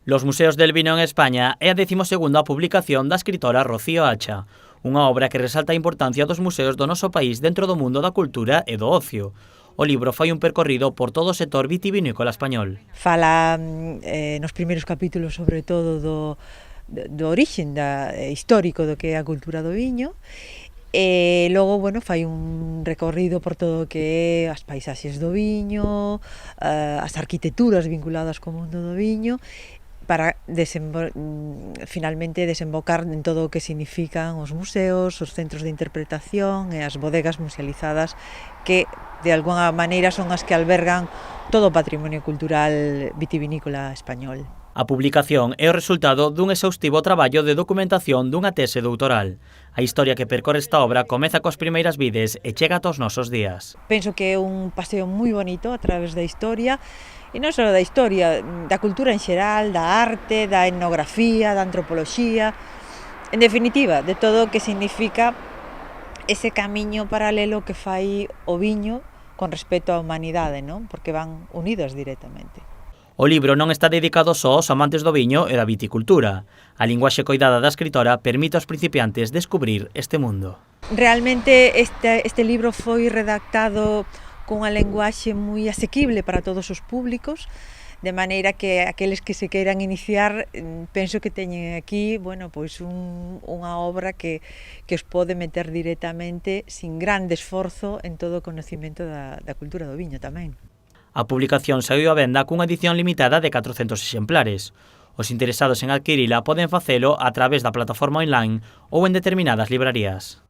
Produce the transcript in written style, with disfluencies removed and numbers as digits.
Los museos del vino en España é a 12ª publicación da escritora Rocío Acha, unha obra que resalta a importancia dos museos do noso país dentro do mundo da cultura e do ocio. O libro fai un percorrido por todo o sector vitivinícola español. Fala nos primeiros capítulos sobre todo do orixen histórico do que é a cultura do viño. E logo, fai un recorrido por todo o que é as paisaxes do viño, as arquitecturas vinculadas co mundo do viño, para finalmente desembocar en todo o que significan os museos, os centros de interpretación e as bodegas musealizadas que, de alguna maneira, son as que albergan todo o patrimonio cultural vitivinícola español. A publicación é o resultado dun exhaustivo traballo de documentación dunha tese doutoral. A historia que percorre esta obra comeza coas primeiras vides e chega ata os nosos días. Penso que é un paseo moi bonito a través da historia, e non só da historia, da cultura en xeral, da arte, da etnografía, da antropoloxía, en definitiva, de todo o que significa ese camiño paralelo que fai o viño con respecto á humanidade, non? Porque van unidos directamente. O libro non está dedicado só aos amantes do viño e da viticultura. A linguaxe coidada da escritora permite aos principiantes descubrir este mundo. Realmente este libro foi redactado cunha linguaxe moi asequible para todos os públicos, de maneira que aqueles que se queiran iniciar, penso que teñen aquí, unha obra que os pode meter directamente, sin grande esforzo, en todo o conocimento da cultura do viño tamén. A publicación saiu á venda cunha edición limitada de 400 exemplares. Os interesados en adquirila poden facelo a través da plataforma online ou en determinadas librarías.